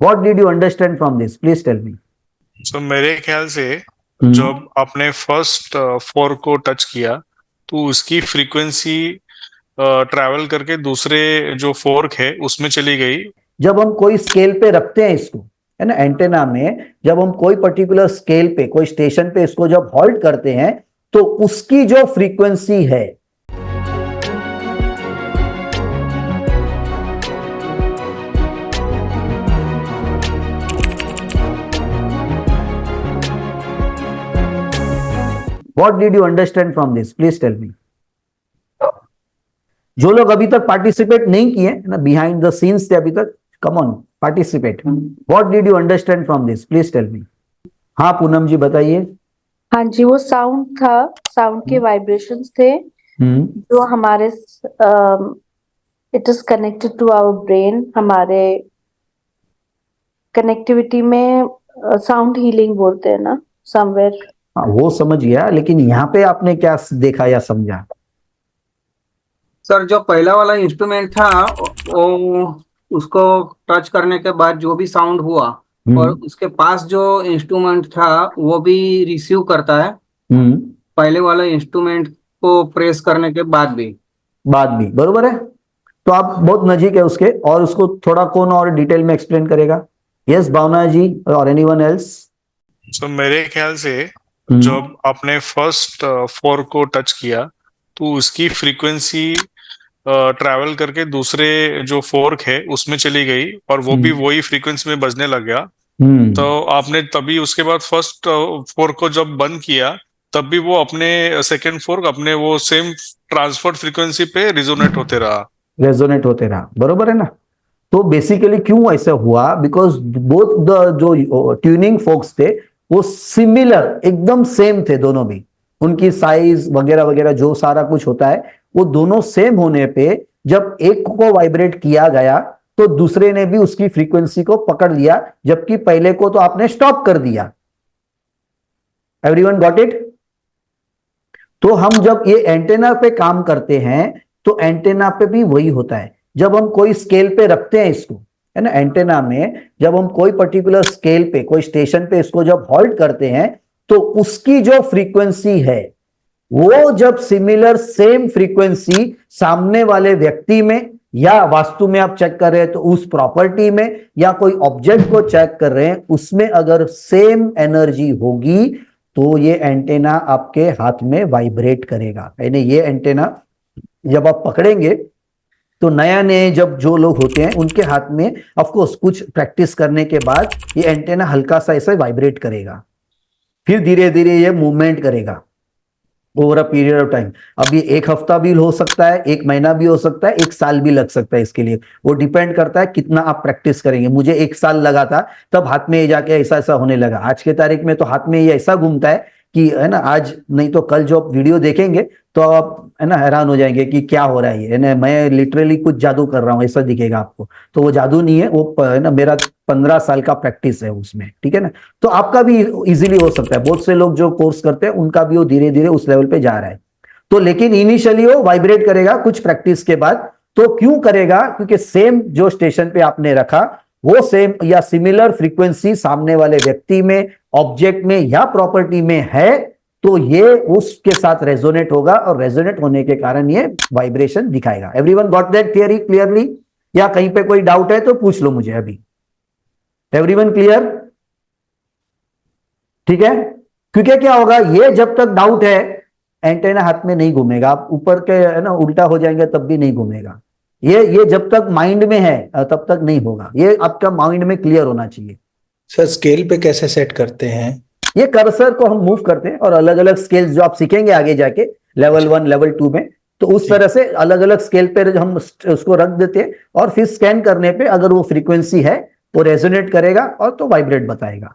What did you understand from this? Please tell me. So मेरे ख्याल से हम्म। जब आपने फर्स्ट फोर्क को टच किया तो उसकी फ्रीक्वेंसी ट्रैवल करके दूसरे जो फोर्क है उसमें चली गई। जब हम कोई स्केल पे रखते हैं इसको, है ना, एंटेना में, जब हम कोई पर्टिकुलर स्केल पे, कोई स्टेशन पे इसको जब हॉल्ट करते हैं तो उसकी जो फ्रीक्वेंसी है, What did you understand from this? Please tell me. जो लोग अभी तक पार्टिसिपेट नहीं किए ना, बिहाइंड द सीन्स थे अभी तक, come on participate. What did you understand from this? Please tell me. हाँ पूनम जी बताइए। हाँ जी, वो साउंड था, साउंड के वाइब्रेशंस थे जो हमारे it is connected to our brain. हमारे कनेक्टिविटी में साउंड हीलिंग बोलते हैं ना, समवेयर। वो समझ गया, लेकिन यहाँ पे आपने क्या देखा या समझा? सर जो पहला वाला इंस्ट्रूमेंट था वो उसको टच करने के बाद जो भी साउंड हुआ और उसके पास जो इंस्ट्रूमेंट था वो भी रिसीव करता है पहले वाला इंस्ट्रूमेंट को प्रेस करने के बाद भी बरोबर है। तो आप बहुत नजीक है उसके, और उसको थोड़ा कौन और डिटेल में एक्सप्लेन करेगा? यस भावना जी और एनीवन एल्स? सो मेरे ख्याल से जब आपने फर्स्ट फोर्क को टच किया तो उसकी फ्रीक्वेंसी ट्रैवल करके दूसरे जो फोर्क है उसमें चली गई और वो भी वही फ्रीक्वेंसी में बजने लग गया। तो आपने तभी उसके बाद फर्स्ट फोर्क को जब बंद किया तब भी वो अपने सेकंड फोर्क अपने वो सेम ट्रांसफर्ड फ्रीक्वेंसी पे रेजोनेट होते रहा। बरोबर है ना? तो बेसिकली क्यों ऐसा हुआ? बिकॉज बोथ द जो ट्यूनिंग फोक्स थे वो सिमिलर, एकदम सेम थे दोनों भी। उनकी साइज वगैरह वगैरह जो सारा कुछ होता है वो दोनों सेम होने पे जब एक को वाइब्रेट किया गया तो दूसरे ने भी उसकी फ्रीक्वेंसी को पकड़ लिया, जबकि पहले को तो आपने स्टॉप कर दिया। Everyone got it? तो हम जब ये एंटेना पे काम करते हैं तो एंटेना पे भी वही होता है। जब हम कोई स्केल पे रखते हैं इसको, है ना, एंटेना में जब हम कोई पर्टिकुलर स्केल पे, कोई स्टेशन पे इसको जब हॉल्ट करते हैं तो उसकी जो फ्रीक्वेंसी है वो जब सिमिलर सेम फ्रीक्वेंसी सामने वाले व्यक्ति में या वास्तु में आप चेक कर रहे हैं तो उस प्रॉपर्टी में या कोई ऑब्जेक्ट को चेक कर रहे हैं उसमें अगर सेम एनर्जी होगी तो ये एंटेना आपके हाथ में वाइब्रेट करेगा। यानी ये एंटेना जब आप पकड़ेंगे तो नया नए जब जो लोग होते हैं उनके हाथ में ऑफ कोर्स कुछ प्रैक्टिस करने के बाद ये एंटेना हल्का सा ऐसे वाइब्रेट करेगा, फिर धीरे धीरे ये मूवमेंट करेगा over a period of time. अब ये एक हफ्ता भी हो सकता है, एक महीना भी हो सकता है, एक साल भी लग सकता है इसके लिए। वो डिपेंड करता है कितना आप प्रैक्टिस करेंगे। मुझे एक साल लगा था, तब हाथ में ये जाके ऐसा ऐसा होने लगा। आज के तारीख में तो हाथ में ये ऐसा घूमता है कि, है ना, आज नहीं तो कल जो आप वीडियो देखेंगे तो आप, है ना, हैरान हो जाएंगे कि क्या हो रहा है ये, है ना, मैं लिटरली कुछ जादू कर रहा हूँ ऐसा दिखेगा आपको। तो वो जादू नहीं है, वो, है ना, मेरा 15 साल का प्रैक्टिस है उसमें, ठीक है ना। तो आपका भी इजीली हो सकता है। बहुत से लोग जो कोर्स करते हैं उनका भी वो धीरे धीरे उस लेवल पे जा रहा है। तो लेकिन इनिशियली वो वाइब्रेट करेगा कुछ प्रैक्टिस के बाद। तो क्यों करेगा? क्योंकि सेम जो स्टेशन पे आपने रखा वो सेम या सिमिलर फ्रीक्वेंसी सामने वाले व्यक्ति में, ऑब्जेक्ट में या प्रॉपर्टी में है, तो ये उसके साथ रेजोनेट होगा और रेजोनेट होने के कारण ये वाइब्रेशन दिखाएगा। Everyone got that theory clearly? या कहीं पे कोई डाउट है तो पूछ लो मुझे अभी। Everyone clear? ठीक है। क्योंकि क्या होगा, ये जब तक डाउट है एंटेना हाथ में नहीं घूमेगा। आप ऊपर के, है ना, उल्टा हो जाएंगे तब भी नहीं घूमेगा। ये जब तक माइंड में है तब तक नहीं होगा। ये आपका माइंड में क्लियर होना चाहिए। सर स्केल पे कैसे सेट करते हैं? ये कर्सर को हम मूव करते हैं और अलग अलग स्केल्स जो आप सीखेंगे आगे जाके लेवल 1 लेवल 2 में, तो उस तरह से अलग अलग स्केल पे हम उसको रख देते हैं और फिर स्कैन करने पे अगर वो फ्रीक्वेंसी है वो रेजोनेट करेगा और तो वाइब्रेट बताएगा।